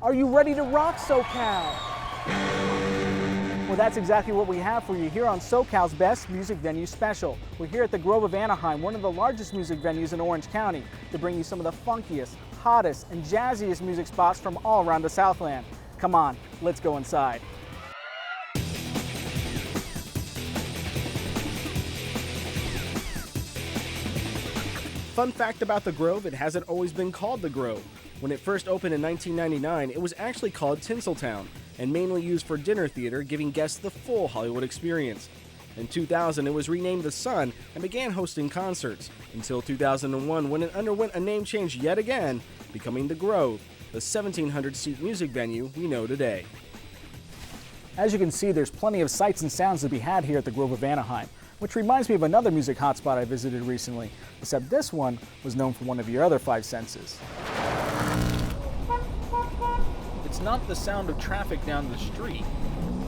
Are you ready to rock, SoCal? Well, that's exactly what we have for you here on SoCal's Best Music Venue Special. We're here at the Grove of Anaheim, one of the largest music venues in Orange County, to bring you some of the funkiest, hottest, and jazziest music spots from all around the Southland. Come on, let's go inside. Fun fact about the Grove, it hasn't always been called the Grove. When it first opened in 1999, it was actually called Tinseltown and mainly used for dinner theater, giving guests the full Hollywood experience. In 2000, it was renamed the Sun and began hosting concerts, until 2001 when it underwent a name change yet again, becoming the Grove, the 1,700-seat music venue we know today. As you can see, there's plenty of sights and sounds to be had here at the Grove of Anaheim, which reminds me of another music hotspot I visited recently, except this one was known for one of your other five senses. It's not the sound of traffic down the street,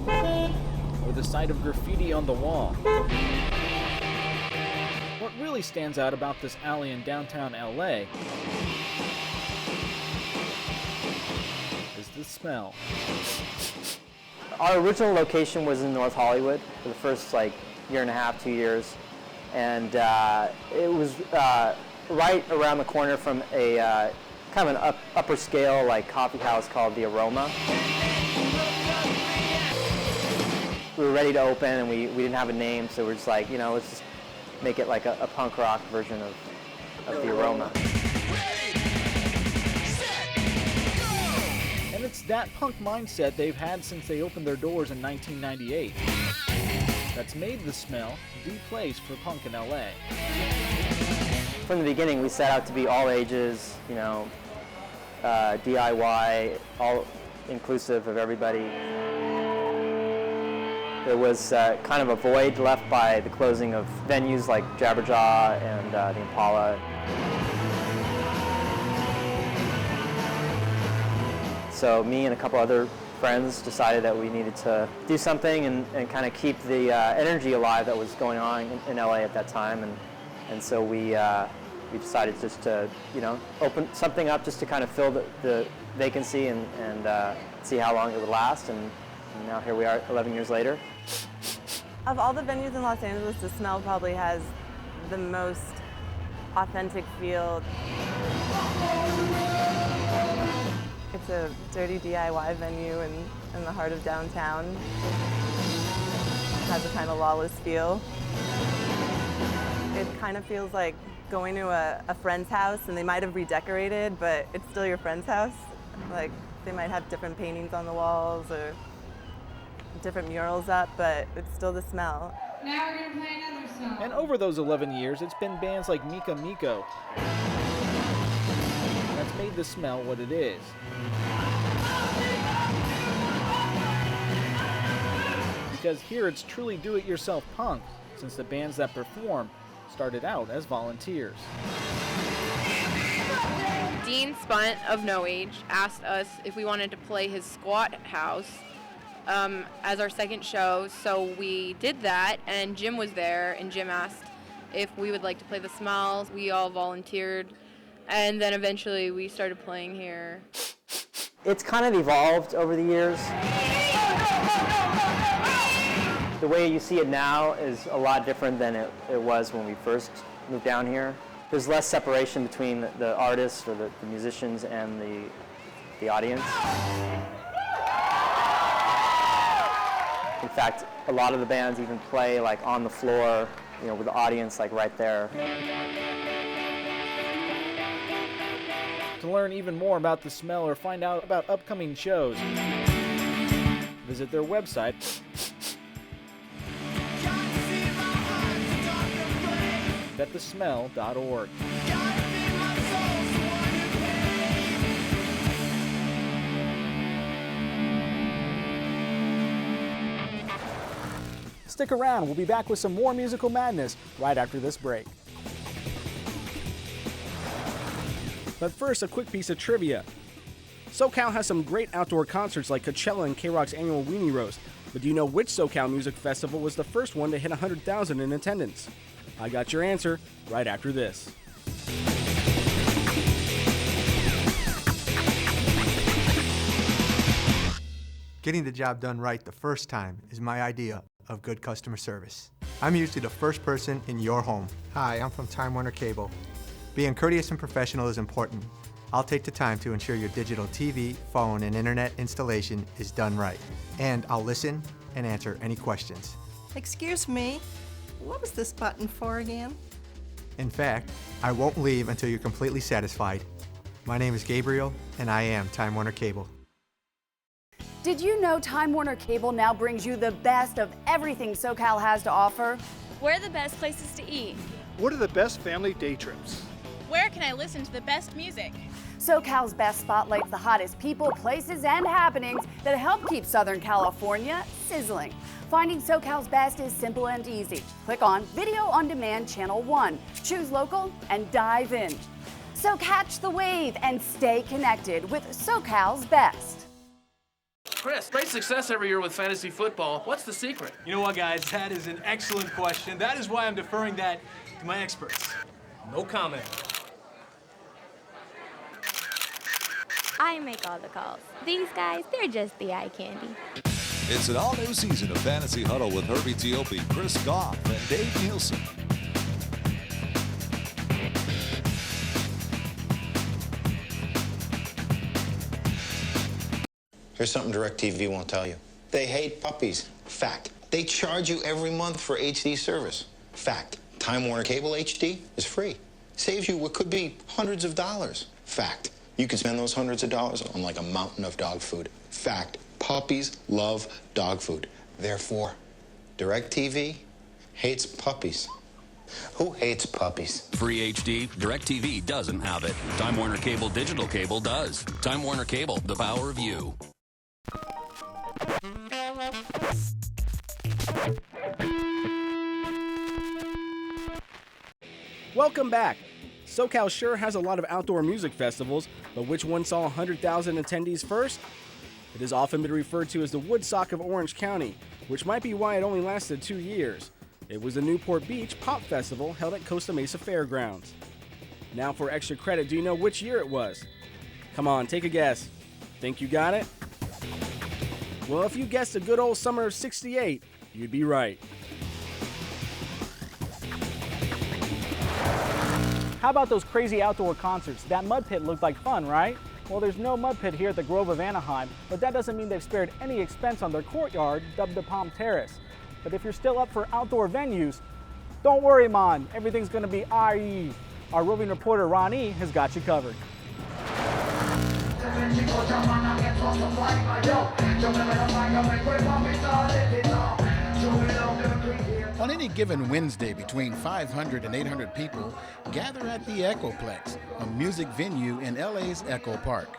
or the sight of graffiti on the wall. What really stands out about this alley in downtown LA is the smell. Our original location was in North Hollywood for the first year and a half, 2 years, and it was right around the corner from a kind of an upper scale coffee house called The Aroma. We were ready to open and we didn't have a name, so we're just let's just make it like a punk rock version of The Aroma. And it's that punk mindset they've had since they opened their doors in 1998 that's made the smell the place for punk in LA. From the beginning, we set out to be all ages, DIY, all inclusive of everybody. There was kind of a void left by the closing of venues like Jabberjaw and the Impala. So me and a couple other friends decided that we needed to do something and kind of keep the energy alive that was going on in LA at that time, and so we decided just to open something up just to kind of fill the vacancy and see how long it would last, and now here we are 11 years later. Of all the venues in Los Angeles, the smell probably has the most authentic feel. It's a dirty DIY venue in the heart of downtown. It has a kind of lawless feel. It kind of feels like going to a friend's house and they might have redecorated, but it's still your friend's house. Like, they might have different paintings on the walls or different murals up, but it's still the smell. Now we're going to play another song. And over those 11 years, it's been bands like Mika Miko that's made the smell what it is. Because here it's truly do-it-yourself punk, since the bands that perform started out as volunteers. Dean Spunt of No Age asked us if we wanted to play his squat house as our second show, so we did that, and Jim was there, and Jim asked if we would like to play the Smells. We all volunteered, and then eventually we started playing here. It's kind of evolved over the years. The way you see it now is a lot different than it was when we first moved down here. There's less separation between the artists or the musicians and the audience. In fact, a lot of the bands even play on the floor, with the audience right there. To learn even more about the smell or find out about upcoming shows, visit their website, getthesmell.org. stick around. We'll be back with some more musical madness right after this break. But first, a quick piece of trivia. SoCal has some great outdoor concerts like Coachella and K-Rock's annual Weenie Roast, but do you know which SoCal music festival was the first one to hit 100,000 in attendance? I got your answer right after this. Getting the job done right the first time is my idea of good customer service. I'm usually the first person in your home. Hi, I'm from Time Warner Cable. Being courteous and professional is important. I'll take the time to ensure your digital TV, phone, and internet installation is done right. And I'll listen and answer any questions. Excuse me, what was this button for again? In fact, I won't leave until you're completely satisfied. My name is Gabriel, and I am Time Warner Cable. Did you know Time Warner Cable now brings you the best of everything SoCal has to offer? Where are the best places to eat? What are the best family day trips? Where can I listen to the best music? SoCal's best spotlights the hottest people, places, and happenings that help keep Southern California sizzling. Finding SoCal's best is simple and easy. Click on Video on Demand Channel 1, choose local, and dive in. So catch the wave and stay connected with SoCal's best. Chris, great success every year with fantasy football. What's the secret? You know what, guys? That is an excellent question. That is why I'm deferring that to my experts. No comment. I make all the calls. These guys, they're just the eye candy. It's an all-new season of Fantasy Huddle with Herbie Teope, Chris Goff, and Dave Nielsen. Here's something DirecTV won't tell you. They hate puppies. Fact. They charge you every month for HD service. Fact. Time Warner Cable HD is free. Saves you what could be hundreds of dollars. Fact. You can spend those hundreds of dollars on like a mountain of dog food. Fact. Puppies love dog food. Therefore, DirecTV hates puppies. Who hates puppies? Free HD, DirecTV doesn't have it. Time Warner Cable Digital Cable does. Time Warner Cable, the power of you. Welcome back. SoCal sure has a lot of outdoor music festivals, but which one saw 100,000 attendees first? It has often been referred to as the Woodstock of Orange County, which might be why it only lasted 2 years. It was the Newport Beach Pop Festival held at Costa Mesa Fairgrounds. Now for extra credit, do you know which year it was? Come on, take a guess. Think you got it? Well, if you guessed a good old summer of '68, you'd be right. How about those crazy outdoor concerts? That mud pit looked like fun, right? Well, there's no mud pit here at the Grove of Anaheim, but that doesn't mean they've spared any expense on their courtyard, dubbed the Palm Terrace. But if you're still up for outdoor venues, don't worry, man. Everything's gonna be IE. Our roving reporter, Ronnie, has got you covered. On any given Wednesday, between 500 and 800 people gather at the Echoplex, a music venue in LA's Echo Park.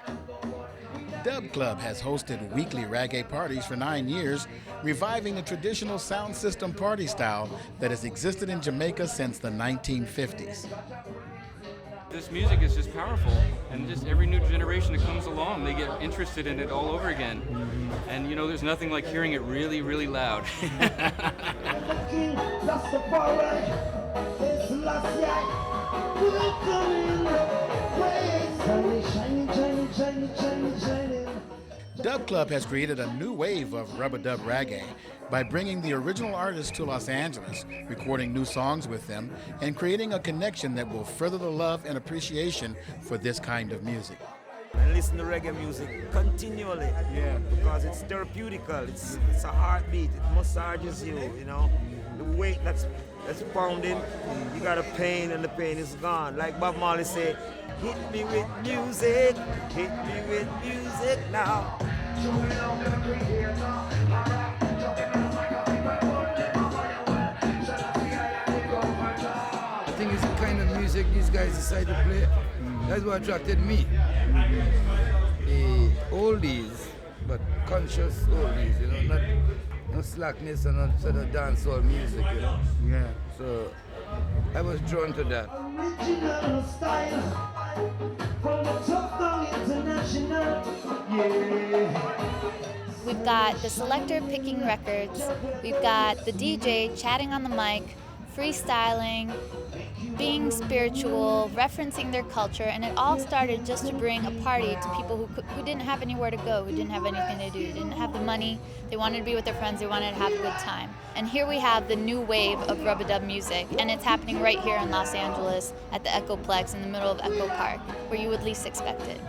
Dub Club has hosted weekly reggae parties for 9 years, reviving the traditional sound system party style that has existed in Jamaica since the 1950s. This music is just powerful, and just every new generation that comes along, they get interested in it all over again. And you know, there's nothing like hearing it really, really loud. Dub Club has created a new wave of rubber dub reggae by bringing the original artists to Los Angeles, recording new songs with them, and creating a connection that will further the love and appreciation for this kind of music. And listen to reggae music continually, because it's therapeutical, it's a heartbeat, it massages you, you know. The weight that's pounding, you got a pain and the pain is gone. Like Bob Marley said, hit me with music now. I think it's the kind of music these guys decide to play. That's what attracted me. Oldies, but conscious oldies, you know, not no slackness and no sort of dancehall music, you know. Yeah. So I was drawn to that. Original style from the top down international, yeah. We've got the selector picking records, we've got the DJ chatting on the mic, freestyling, being spiritual, referencing their culture, and it all started just to bring a party to people who didn't have anywhere to go, who didn't have anything to do, didn't have the money, they wanted to be with their friends, they wanted to have a good time. And here we have the new wave of rub-a-dub music, and it's happening right here in Los Angeles at the Echoplex in the middle of Echo Park, where you would least expect it.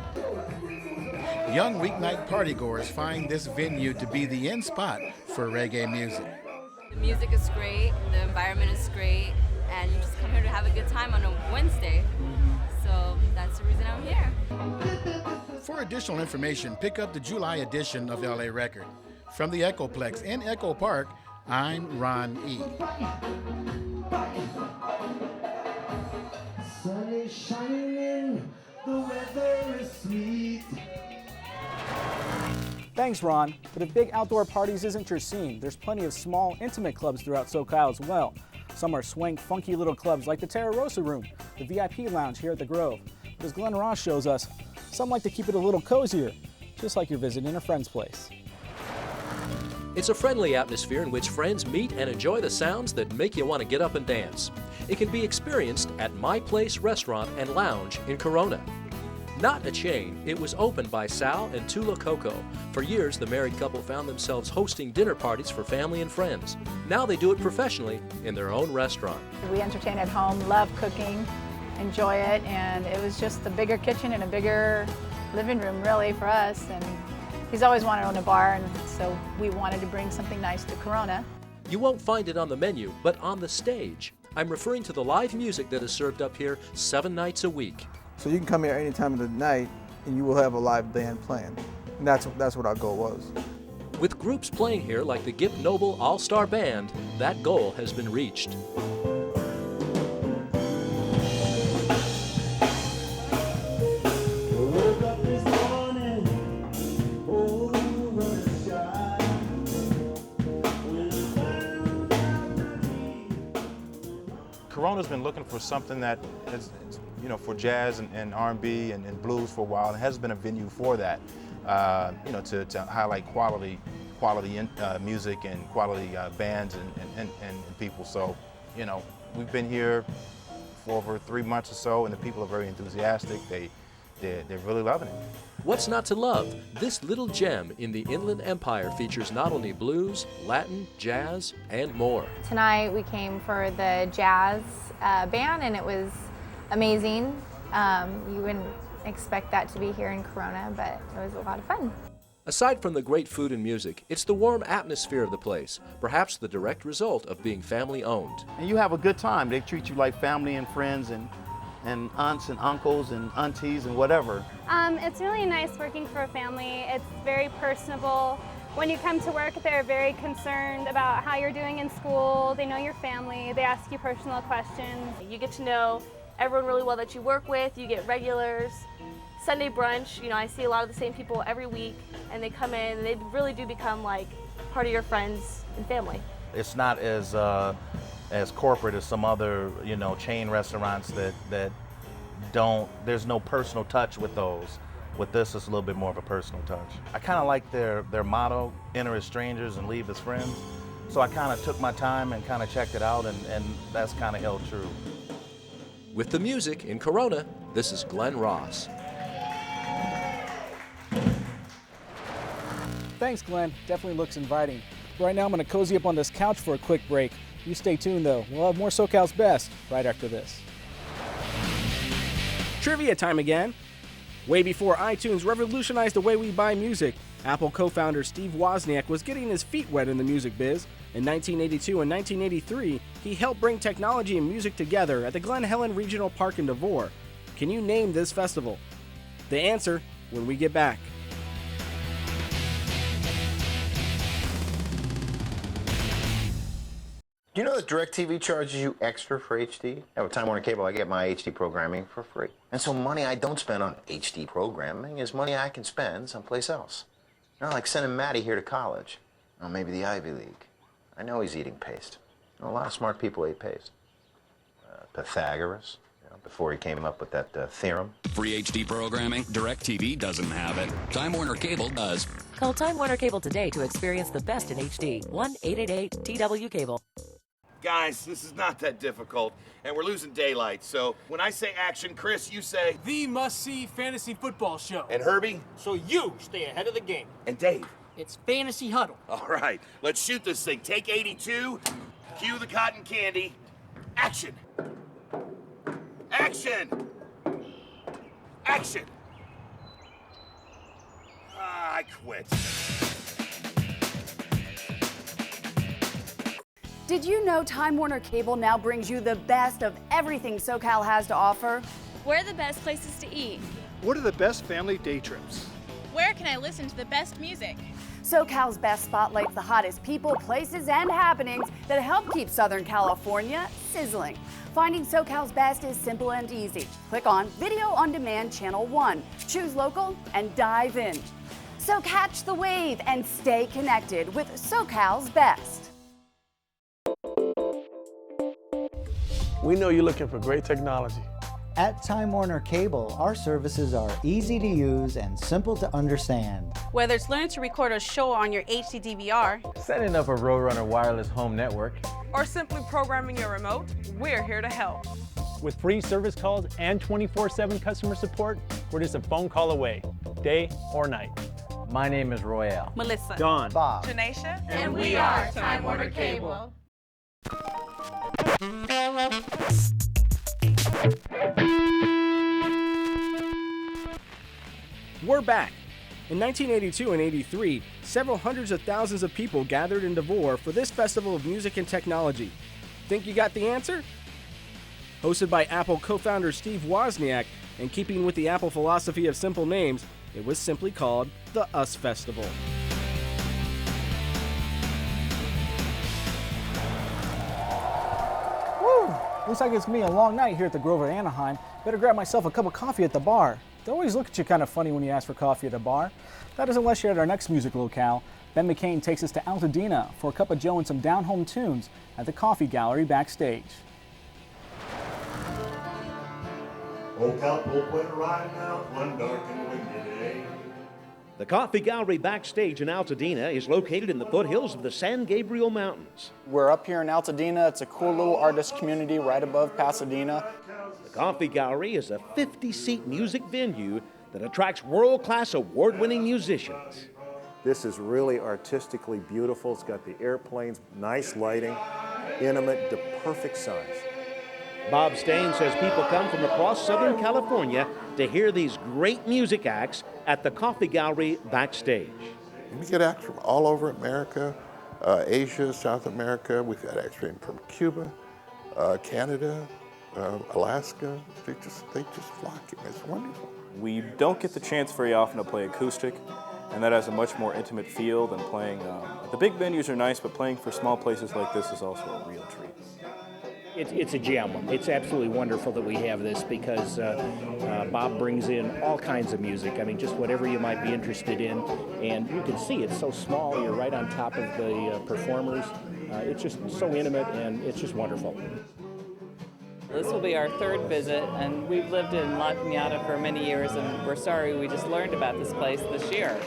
Young weeknight partygoers find this venue to be the in spot for reggae music. The music is great, the environment is great, and you just come here to have a good time on a Wednesday. So that's the reason I'm here. For additional information, pick up the July edition of LA Record. From the Echoplex in Echo Park, I'm Ron E. Sun is shining, the weather is sweet. Thanks, Ron. But if big outdoor parties isn't your scene, there's plenty of small, intimate clubs throughout SoCal as well. Some are swank, funky little clubs like the Terra Rosa Room, the VIP Lounge here at the Grove. But as Glenn Ross shows us, some like to keep it a little cozier, just like you're visiting a friend's place. It's a friendly atmosphere in which friends meet and enjoy the sounds that make you want to get up and dance. It can be experienced at My Place Restaurant and Lounge in Corona. Not a chain, it was opened by Sal and Tula Coco. For years, the married couple found themselves hosting dinner parties for family and friends. Now they do it professionally in their own restaurant. We entertain at home, love cooking, enjoy it, and it was just a bigger kitchen and a bigger living room really for us. And he's always wanted to own a bar, and so we wanted to bring something nice to Corona. You won't find it on the menu, but on the stage. I'm referring to the live music that is served up here 7 nights a week. So you can come here any time of the night and you will have a live band playing. And that's what our goal was. With groups playing here like the Gip Noble All-Star Band, that goal has been reached. Corona's been looking for something that is, you know, for jazz and R&B and blues for a while. It has been a venue for that, you know, to highlight quality music and quality bands and people. So, you know, we've been here for over 3 months or so, and the people are very enthusiastic. They're really loving it. What's not to love? This little gem in the Inland Empire features not only blues, Latin, jazz, and more. Tonight we came for the jazz band, and it was amazing. You wouldn't expect that to be here in Corona, but it was a lot of fun. Aside from the great food and music, it's the warm atmosphere of the place, perhaps the direct result of being family-owned. And you have a good time. They treat you like family and friends and aunts and uncles and aunties and whatever. It's really nice working for a family. It's very personable. When you come to work, they're very concerned about how you're doing in school. They know your family. They ask you personal questions. You get to know everyone really well that you work with. You get regulars. Sunday brunch, you know, I see a lot of the same people every week, and they come in and they really do become like part of your friends and family. It's not as corporate as some other, you know, chain restaurants that don't, there's no personal touch with those. With this, it's a little bit more of a personal touch. I kind of like their motto, enter as strangers and leave as friends. So I kind of took my time and kind of checked it out, and that's kind of held true. With the music in Corona, this is Glenn Ross. Thanks, Glenn. Definitely looks inviting. Right now, I'm going to cozy up on this couch for a quick break. You stay tuned, though. We'll have more SoCal's Best right after this. Trivia time again. Way before iTunes revolutionized the way we buy music, Apple co-founder Steve Wozniak was getting his feet wet in the music biz. In 1982 and 1983, he helped bring technology and music together at the Glen Helen Regional Park in Devore. Can you name this festival? The answer when we get back. Do you know that DirecTV charges you extra for HD? Yeah, with Time Warner Cable, I get my HD programming for free. And so money I don't spend on HD programming is money I can spend someplace else. Not like sending Maddie here to college. Or maybe the Ivy League. I know he's eating paste. A lot of smart people ate paste. Pythagoras, before he came up with that theorem. Free HD programming? DirecTV doesn't have it. Time Warner Cable does. Call Time Warner Cable today to experience the best in HD. 1-888-TW-CABLE. Guys, this is not that difficult, and we're losing daylight, so when I say action, Chris, you say... The must-see fantasy football show. And Herbie? So you stay ahead of the game. And Dave? It's Fantasy Huddle. All right, let's shoot this thing. Take 82, cue the cotton candy. Action! Action! Action! I quit. Did you know Time Warner Cable now brings you the best of everything SoCal has to offer? Where are the best places to eat? What are the best family day trips? Where can I listen to the best music? SoCal's best spotlights the hottest people, places, and happenings that help keep Southern California sizzling. Finding SoCal's best is simple and easy. Click on Video on Demand Channel 1, choose local, and dive in. So catch the wave and stay connected with SoCal's best. We know you're looking for great technology. At Time Warner Cable, our services are easy to use and simple to understand. Whether it's learning to record a show on your HD DVR, setting up a Roadrunner wireless home network, or simply programming your remote, we're here to help. With free service calls and 24/7 customer support, we're just a phone call away, day or night. My name is Royale. Melissa. Don. Bob. Janaisha. And we are Time Warner Cable. We're back. In 1982 and 83, several hundreds of thousands of people gathered in Devore for this festival of music and technology. Think you got the answer? Hosted by Apple co-founder Steve Wozniak, and keeping with the Apple philosophy of simple names, it was simply called the US Festival. Woo! Looks like it's gonna be a long night here at the Grove of Anaheim. Better grab myself a cup of coffee at the bar. They always look at you kind of funny when you ask for coffee at a bar. That is unless you're at our next music locale. Ben McCain takes us to Altadena for a cup of joe and some down-home tunes at the Coffee Gallery Backstage. Old cowboy went riding out one dark and windy day. The Coffee Gallery Backstage in Altadena is located in the foothills of the San Gabriel Mountains. We're up here in Altadena. It's a cool little artist community right above Pasadena. The Coffee Gallery is a 50-seat music venue that attracts world-class award-winning musicians. This is really artistically beautiful. It's got the airplanes, nice lighting, intimate, the perfect size. Bob Stain says people come from across Southern California to hear these great music acts at the Coffee Gallery Backstage. We get acts from all over America, Asia, South America. We've got acts from Cuba, Canada, Alaska. They just flock. It's wonderful. We don't get the chance very often to play acoustic, and that has a much more intimate feel than playing. The big venues are nice, but playing for small places like this is also a real treat. It's a gem. It's absolutely wonderful that we have this because Bob brings in all kinds of music. I mean, just whatever you might be interested in. And you can see it's so small. You're right on top of the performers. It's just so intimate, and it's just wonderful. This will be our third visit, and we've lived in La Cañada for many years, and we're sorry we just learned about this place this year.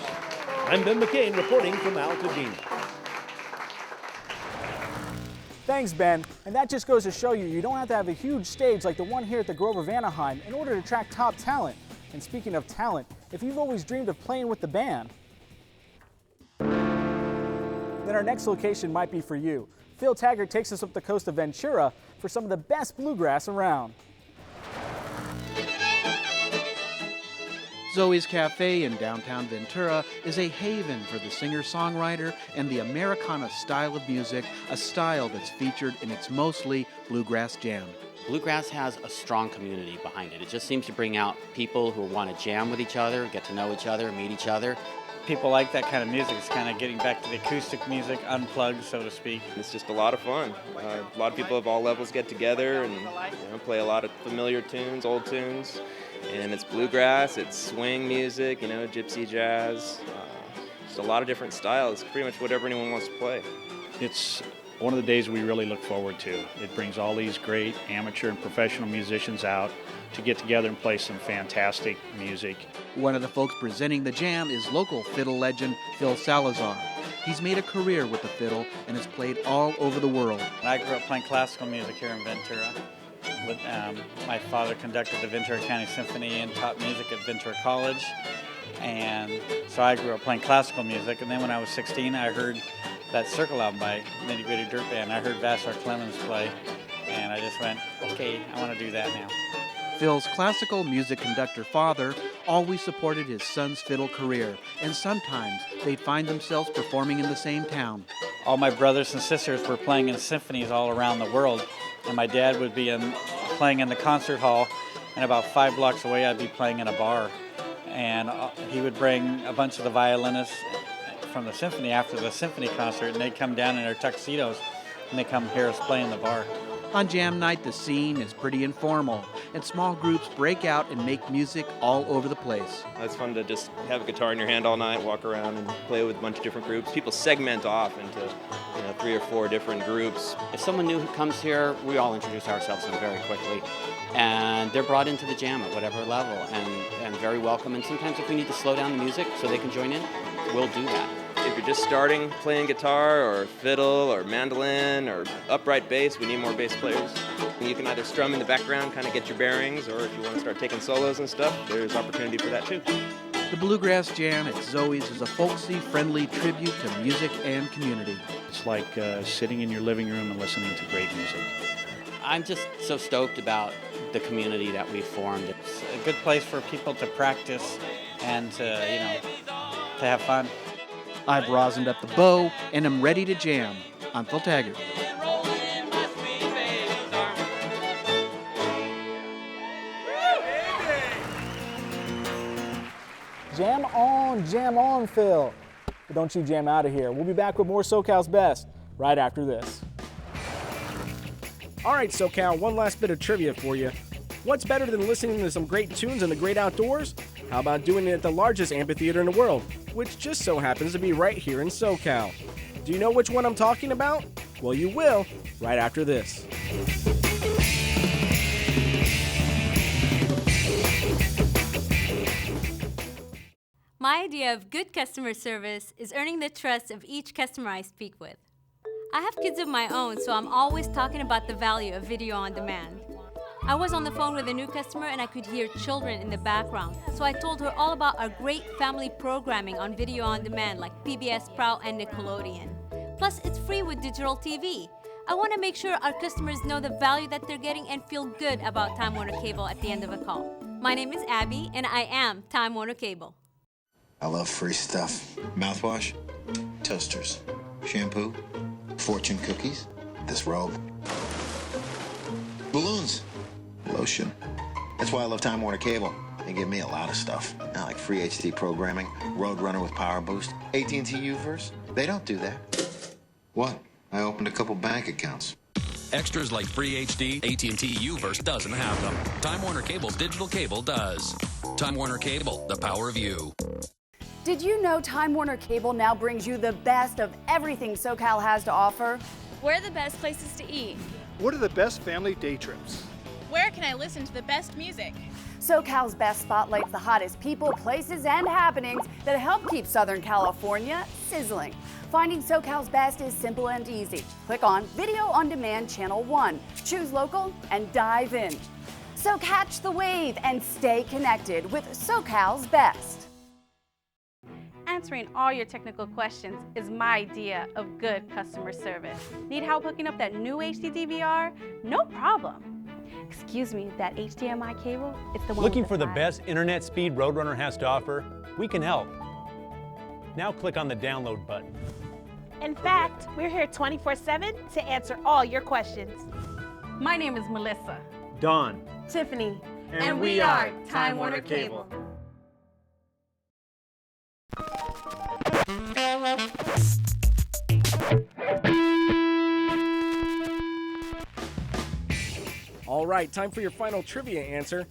I'm Ben McCain reporting from Altadena. Thanks, Ben. And that just goes to show you don't have to have a huge stage like the one here at the Grove of Anaheim in order to attract top talent. And speaking of talent, if you've always dreamed of playing with the band, then our next location might be for you. Phil Taggart takes us up the coast of Ventura for some of the best bluegrass around. Zoey's Cafe in downtown Ventura is a haven for the singer-songwriter and the Americana style of music, a style that's featured in its mostly bluegrass jam. Bluegrass has a strong community behind it. It just seems to bring out people who want to jam with each other, get to know each other, meet each other. People like that kind of music. It's kind of getting back to the acoustic music, unplugged, so to speak. It's just a lot of fun. A lot of people of all levels get together and play a lot of familiar tunes, old tunes. And it's bluegrass, it's swing music, gypsy jazz, Just a lot of different styles, pretty much whatever anyone wants to play. It's one of the days we really look forward to. It brings all these great amateur and professional musicians out to get together and play some fantastic music. One of the folks presenting the jam is local fiddle legend Phil Salazar. He's made a career with the fiddle and has played all over the world. I grew up playing classical music here in Ventura. My father conducted the Ventura County Symphony and taught music at Ventura College. And so I grew up playing classical music. And then when I was 16, I heard that Circle album by Nitty Gritty Dirt Band. I heard Vassar Clemens play, and I just went, okay, I want to do that now. Phil's classical music conductor father always supported his son's fiddle career, and sometimes they'd find themselves performing in the same town. All my brothers and sisters were playing in symphonies all around the world, and my dad would be playing in the concert hall, and about 5 blocks away I'd be playing in a bar. And he would bring a bunch of the violinists from the symphony after the symphony concert, and they'd come down in their tuxedos, and they'd come hear us play in the bar. On jam night, the scene is pretty informal, and small groups break out and make music all over the place. It's fun to just have a guitar in your hand all night, walk around and play with a bunch of different groups. People segment off into 3 or 4 different groups. If someone new comes here, we all introduce ourselves to them very quickly. And they're brought into the jam at whatever level and very welcome. And sometimes if we need to slow down the music so they can join in, we'll do that. If you're just starting playing guitar or fiddle or mandolin or upright bass, we need more bass players. You can either strum in the background, kind of get your bearings, or if you want to start taking solos and stuff, there's opportunity for that too. The Bluegrass Jam at Zoey's is a folksy, friendly tribute to music and community. It's like sitting in your living room and listening to great music. I'm just so stoked about the community that we've formed. It's a good place for people to practice and to have fun. I've rosined up the bow and am ready to jam. I'm Phil Taggart. Jam on, Phil. But don't you jam out of here. We'll be back with more SoCal's Best right after this. All right, SoCal, one last bit of trivia for you. What's better than listening to some great tunes in the great outdoors? How about doing it at the largest amphitheater in the world, which just so happens to be right here in SoCal? Do you know which one I'm talking about? Well, you will right after this. My idea of good customer service is earning the trust of each customer I speak with. I have kids of my own, so I'm always talking about the value of video on demand. I was on the phone with a new customer and I could hear children in the background, so I told her all about our great family programming on video on demand like PBS Proud and Nickelodeon. Plus, it's free with digital TV. I want to make sure our customers know the value that they're getting and feel good about Time Warner Cable at the end of a call. My name is Abby and I am Time Warner Cable. I love free stuff. Mouthwash, toasters, shampoo, fortune cookies, this robe, balloons, lotion. That's why I love Time Warner Cable. They give me a lot of stuff. Not like free HD programming, Roadrunner with Power Boost, AT&T Uverse. They don't do that. What? I opened a couple bank accounts. Extras like free HD, AT&T Uverse doesn't have them. Time Warner Cable's digital cable does. Time Warner Cable, the power of you. Did you know Time Warner Cable now brings you the best of everything SoCal has to offer? Where are the best places to eat? What are the best family day trips? Where can I listen to the best music? SoCal's Best spotlights the hottest people, places, and happenings that help keep Southern California sizzling. Finding SoCal's Best is simple and easy. Click on Video on Demand Channel 1, choose local, and dive in. So catch the wave and stay connected with SoCal's Best. Answering all your technical questions is my idea of good customer service. Need help hooking up that new HD DVR? No problem. Excuse me, that HDMI cable? It's the one Looking with for the flag. best internet speed Roadrunner has to offer? We can help. Now click on the download button. In fact, we're here 24/7 to answer all your questions. My name is Melissa. Dawn. Tiffany. And we are Time Warner Cable. All right, time for your final trivia answer.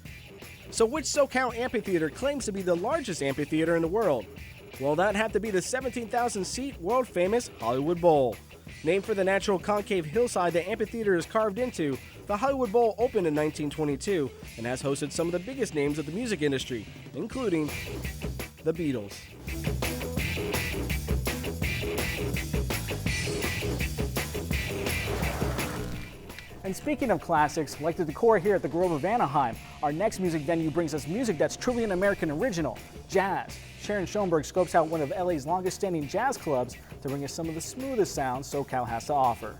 So which SoCal amphitheater claims to be the largest amphitheater in the world? Well, that'd have to be the 17,000-seat world-famous Hollywood Bowl. Named for the natural concave hillside the amphitheater is carved into, the Hollywood Bowl opened in 1922 and has hosted some of the biggest names of the music industry, including the Beatles. And speaking of classics, like the decor here at the Grove of Anaheim, our next music venue brings us music that's truly an American original, jazz. Sharon Schoenberg scopes out one of LA's longest standing jazz clubs to bring us some of the smoothest sounds SoCal has to offer.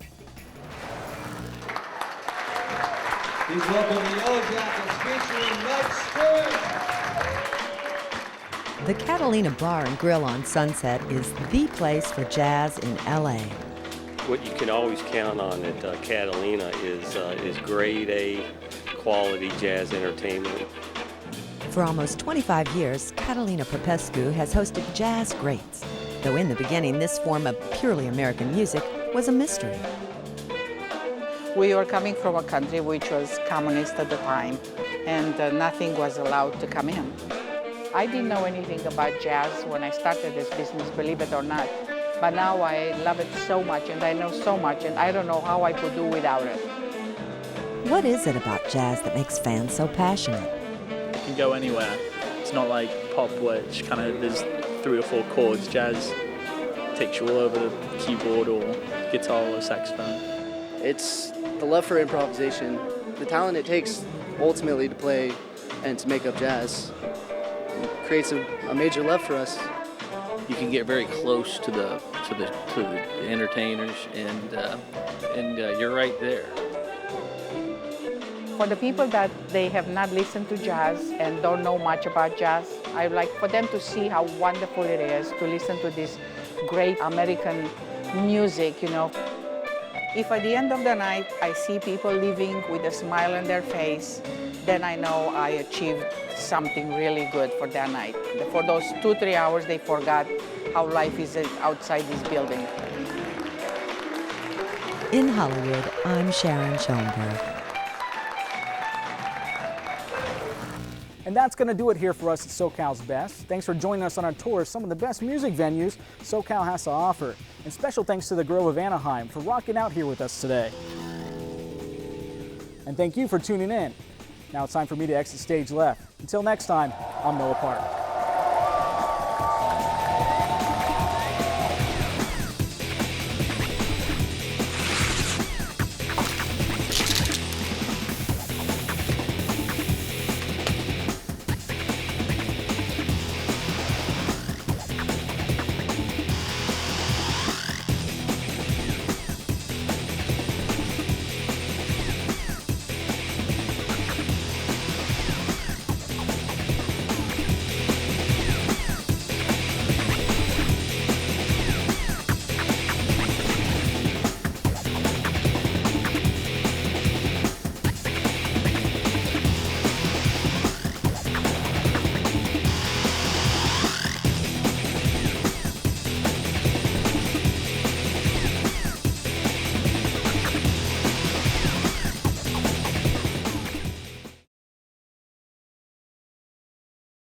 Please welcome the Yellow Jackets featuring Mike Stern. The Catalina Bar and Grill on Sunset is the place for jazz in LA. What you can always count on at Catalina is grade A quality jazz entertainment. For almost 25 years, Catalina Popescu has hosted jazz greats, though in the beginning this form of purely American music was a mystery. We were coming from a country which was communist at the time, and nothing was allowed to come in. I didn't know anything about jazz when I started this business, believe it or not. But now I love it so much, and I know so much, and I don't know how I could do without it. What is it about jazz that makes fans so passionate? It can go anywhere. It's not like pop, which kind of there's 3 or 4 chords. Jazz takes you all over the keyboard or guitar or saxophone. It's the love for improvisation, the talent it takes ultimately to play and to make up jazz. It creates a major love for us. You can get very close to the entertainers, and you're right there. For the people that they have not listened to jazz and don't know much about jazz, I would like for them to see how wonderful it is to listen to this great American music, you know. If at the end of the night I see people leaving with a smile on their face, then I know I achieved something really good for that night. For those 2-3 hours, they forgot how life is outside this building. In Hollywood, I'm Sharon Schoenberg. And that's going to do it here for us at SoCal's Best. Thanks for joining us on our tour of some of the best music venues SoCal has to offer. And special thanks to the Grove of Anaheim for rocking out here with us today. And thank you for tuning in. Now it's time for me to exit stage left. Until next time, I'm Noah Park.